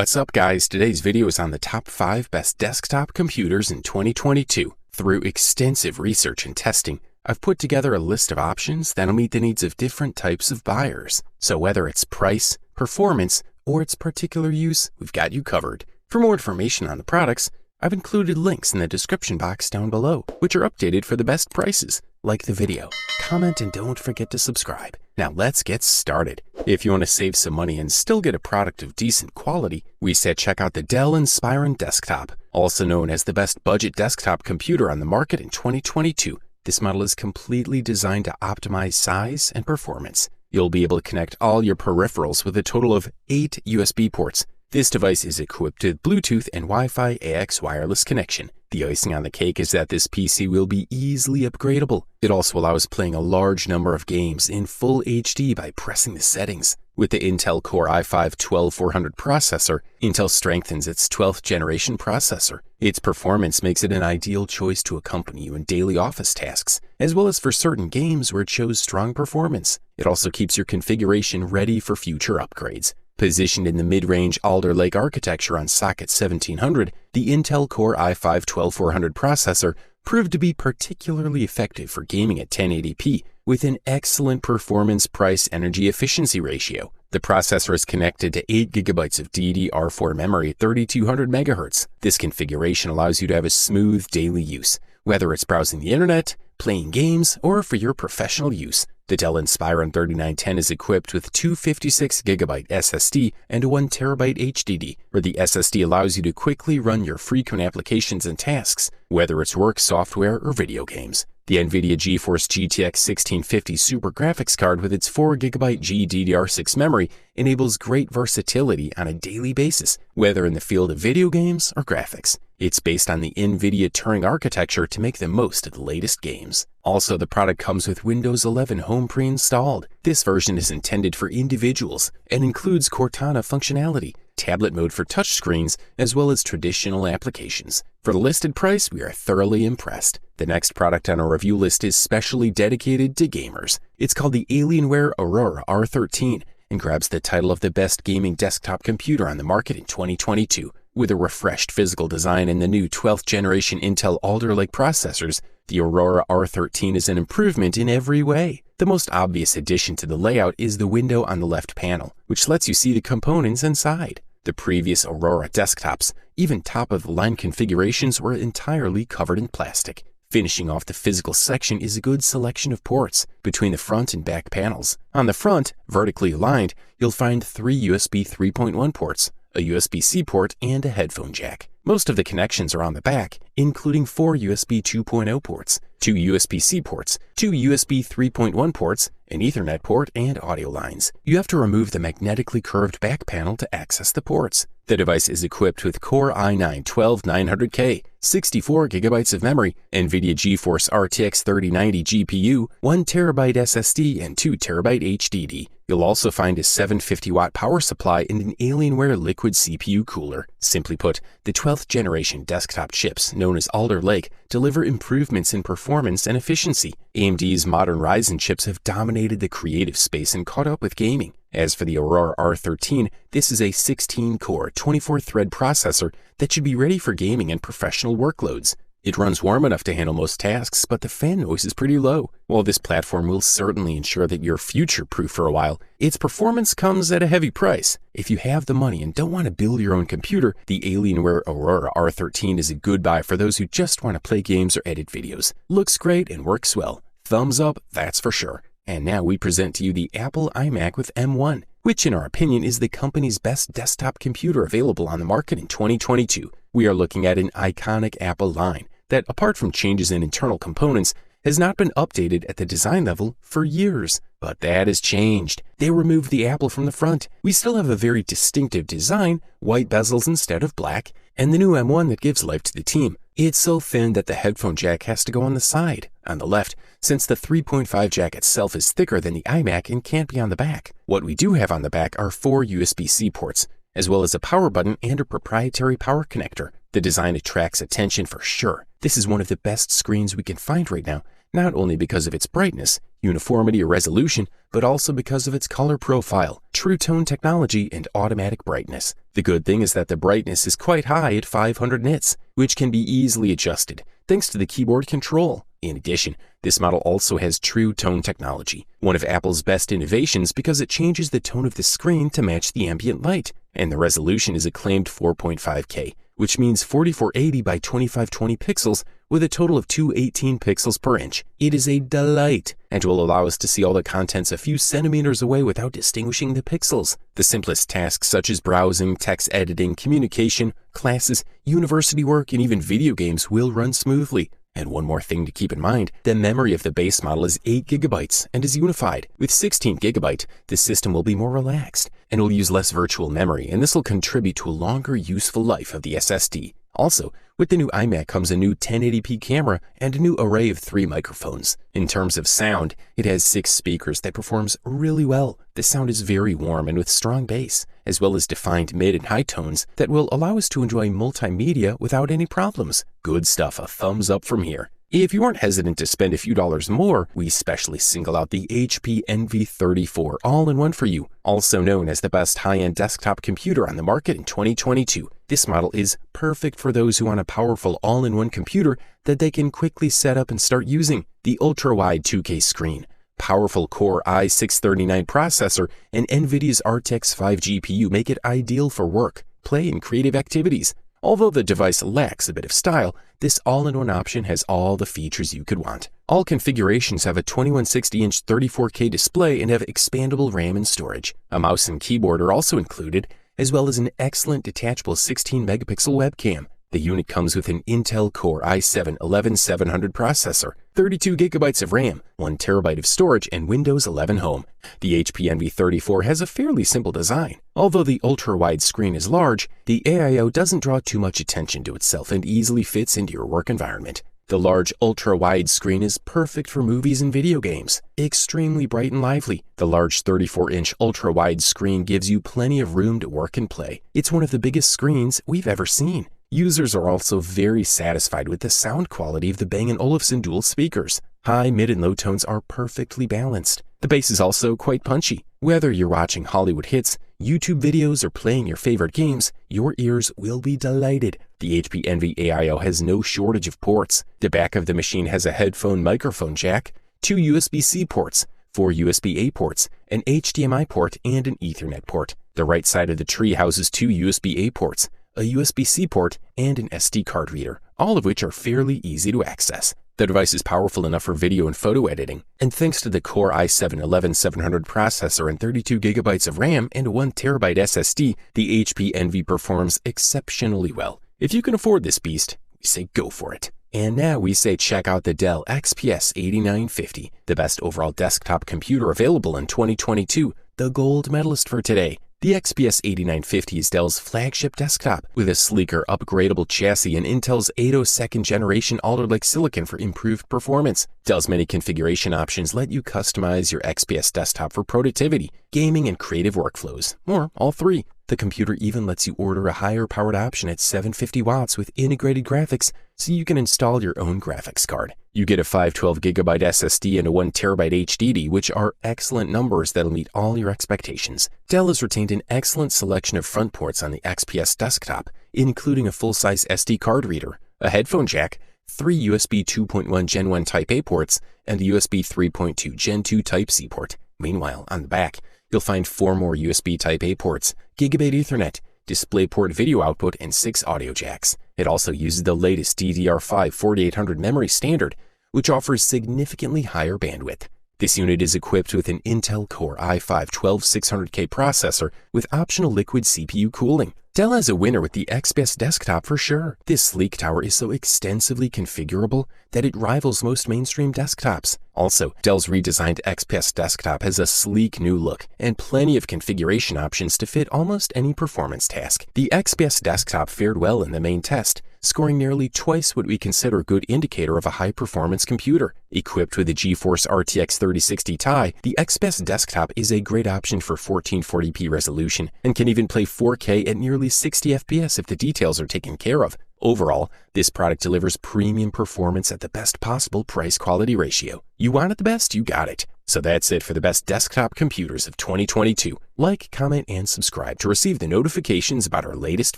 What's up, guys? Today's video is on the top 5 best desktop computers in 2022. Through extensive research and testing, I've put together a list of options that'll meet the needs of different types of buyers. So whether it's price, performance, or its particular use, we've got you covered. For more information on the products, I've included links in the description box down below, which are updated for the best prices. Like the video, comment, and don't forget to subscribe. Now let's get started. If you want to save some money and still get a product of decent quality, we said check out the Dell Inspiron Desktop, also known as the best budget desktop computer on the market in 2022. This model is completely designed to optimize size and performance. You'll be able to connect all your peripherals with a total of 8 USB ports. This device is equipped with Bluetooth and Wi-Fi AX wireless connection. The icing on the cake is that this PC will be easily upgradable. It also allows playing a large number of games in full HD by pressing the settings. With the Intel Core i5-12400 processor, Intel strengthens its 12th generation processor. Its performance makes it an ideal choice to accompany you in daily office tasks, as well as for certain games where it shows strong performance. It also keeps your configuration ready for future upgrades. Positioned in the mid-range Alder Lake architecture on socket 1700, the Intel Core i5-12400 processor proved to be particularly effective for gaming at 1080p with an excellent performance price-energy efficiency ratio. The processor is connected to 8 GB of DDR4 memory at 3200 MHz. This configuration allows you to have a smooth daily use, whether it's browsing the internet, playing games, or for your professional use. The Dell Inspiron 3910 is equipped with 256 GB SSD and a 1 TB HDD, where the SSD allows you to quickly run your frequent applications and tasks, whether it's work, software, or video games. The NVIDIA GeForce GTX 1650 Super Graphics card with its 4 GB GDDR6 memory enables great versatility on a daily basis, whether in the field of video games or graphics. It's based on the NVIDIA Turing architecture to make the most of the latest games. Also, the product comes with Windows 11 Home pre-installed. This version is intended for individuals and includes Cortana functionality, tablet mode for touchscreens, as well as traditional applications. For the listed price, we are thoroughly impressed. The next product on our review list is specially dedicated to gamers. It's called the Alienware Aurora R13 and grabs the title of the best gaming desktop computer on the market in 2022. With a refreshed physical design and the new 12th generation Intel Alder Lake processors, the Aurora R13 is an improvement in every way. The most obvious addition to the layout is the window on the left panel, which lets you see the components inside. The previous Aurora desktops, even top-of-the-line configurations, were entirely covered in plastic. Finishing off the physical section is a good selection of ports between the front and back panels. On the front, vertically aligned, you'll find 3 USB 3.1 ports, a USB-C port, and a headphone jack. Most of the connections are on the back, including 4 USB 2.0 ports, 2 USB-C ports, 2 USB 3.1 ports, an Ethernet port, and audio lines. You have to remove the magnetically curved back panel to access the ports. The device is equipped with Core i9-12900K, 64 GB of memory, NVIDIA GeForce RTX 3090 GPU, 1 TB SSD, and 2 TB HDD. You'll also find a 750-watt power supply and an Alienware liquid CPU cooler. Simply put, the 12th generation desktop chips, known as Alder Lake, deliver improvements in performance and efficiency. AMD's modern Ryzen chips have dominated the creative space and caught up with gaming. As for the Aurora R13, this is a 16-core, 24-thread processor that should be ready for gaming and professional workloads. It runs warm enough to handle most tasks, but the fan noise is pretty low. While this platform will certainly ensure that you're future-proof for a while, its performance comes at a heavy price. If you have the money and don't want to build your own computer, the Alienware Aurora R13 is a good buy for those who just want to play games or edit videos. Looks great and works well. Thumbs up, that's for sure. And now we present to you the Apple iMac with M1, which in our opinion is the company's best desktop computer available on the market in 2022. We are looking at an iconic Apple line that, apart from changes in internal components, has not been updated at the design level for years. But that has changed. They removed the apple from the front. We still have a very distinctive design, white bezels instead of black, and the new M1 that gives life to the team. It's so thin that the headphone jack has to go on the side, on the left, since the 3.5 jack itself is thicker than the iMac and can't be on the back. What we do have on the back are 4 USB-C ports, as well as a power button and a proprietary power connector. The design attracts attention for sure. This is one of the best screens we can find right now, not only because of its brightness, uniformity, or resolution, but also because of its color profile, true tone technology, and automatic brightness. The good thing is that the brightness is quite high at 500 nits, which can be easily adjusted thanks to the keyboard control. In addition, this model also has true tone technology, one of Apple's best innovations because it changes the tone of the screen to match the ambient light, and the resolution is a claimed 4.5K, which means 4480 by 2520 pixels with a total of 218 pixels per inch. It is a delight and will allow us to see all the contents a few centimeters away without distinguishing the pixels. The simplest tasks such as browsing, text editing, communication, classes, university work, and even video games will run smoothly. And one more thing to keep in mind, the memory of the base model is 8 GB and is unified. With 16 GB, the system will be more relaxed and will use less virtual memory, and this will contribute to a longer useful life of the SSD. Also, with the new iMac comes a new 1080p camera and a new array of 3 microphones. In terms of sound, it has 6 speakers that performs really well. The sound is very warm and with strong bass, as well as defined mid and high tones that will allow us to enjoy multimedia without any problems. Good stuff, a thumbs up from here. If you aren't hesitant to spend a few dollars more, we specially single out the HP Envy 34 all-in-one for you, also known as the best high-end desktop computer on the market in 2022. This model is perfect for those who want a powerful all-in-one computer that they can quickly set up and start using. The ultra-wide 2K screen, powerful Core i6-39 processor, and NVIDIA's RTX 5 GPU make it ideal for work, play, and creative activities. Although the device lacks a bit of style, this all-in-one option has all the features you could want. All configurations have a 2160-inch 34K display and have expandable RAM and storage. A mouse and keyboard are also included, as well as an excellent detachable 16-megapixel webcam. The unit comes with an Intel Core i7-11700 processor, 32 GB of RAM, 1 TB of storage, and Windows 11 Home. The HP Envy 34 has a fairly simple design. Although the ultra-wide screen is large, the AIO doesn't draw too much attention to itself and easily fits into your work environment. The large ultra-wide screen is perfect for movies and video games. Extremely bright and lively, the large 34-inch ultra-wide screen gives you plenty of room to work and play. It's one of the biggest screens we've ever seen. Users are also very satisfied with the sound quality of the Bang & Olufsen dual speakers. High, mid, and low tones are perfectly balanced. The bass is also quite punchy. Whether you're watching Hollywood hits, YouTube videos, or playing your favorite games, your ears will be delighted. The HP Envy AIO has no shortage of ports. The back of the machine has a headphone microphone jack, 2 USB-C ports, 4 USB-A ports, an HDMI port, and an Ethernet port. The right side of the tree houses 2 USB-A ports, a USB-C port, and an SD card reader, all of which are fairly easy to access. The device is powerful enough for video and photo editing, and thanks to the Core i7-11700 processor and 32 GB of RAM and a 1 TB SSD, the HP Envy performs exceptionally well. If you can afford this beast, we say go for it. And now we say check out the Dell XPS 8950, the best overall desktop computer available in 2022, the gold medalist for today. The XPS 8950 is Dell's flagship desktop with a sleeker, upgradable chassis and Intel's 802nd generation Alder Lake silicon for improved performance. Dell's many configuration options let you customize your XPS desktop for productivity, gaming, and creative workflows, or all three. The computer even lets you order a higher powered option at 750 watts with integrated graphics, so you can install your own graphics card. You get a 512GB SSD and a 1 TB HDD, which are excellent numbers that'll meet all your expectations. Dell has retained an excellent selection of front ports on the XPS desktop, including a full-size SD card reader, a headphone jack, 3 USB 2.1 Gen 1 Type A ports, and a USB 3.2 Gen 2 Type C port. Meanwhile, on the back, you'll find 4 more USB Type A ports, Gigabit Ethernet, DisplayPort video output, and 6 audio jacks. It also uses the latest DDR5 4800 memory standard, which offers significantly higher bandwidth. This unit is equipped with an Intel Core i5-12600K processor with optional liquid CPU cooling. Dell has a winner with the XPS desktop for sure. This sleek tower is so extensively configurable that it rivals most mainstream desktops. Also, Dell's redesigned XPS desktop has a sleek new look and plenty of configuration options to fit almost any performance task. The XPS desktop fared well in the main test, scoring nearly twice what we consider a good indicator of a high-performance computer. Equipped with a GeForce RTX 3060 Ti, the XPS desktop is a great option for 1440p resolution and can even play 4K at nearly 60 FPS if the details are taken care of. Overall, this product delivers premium performance at the best possible price-quality ratio. You wanted the best, you got it. So that's it for the best desktop computers of 2022. Like, comment, and subscribe to receive the notifications about our latest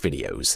videos.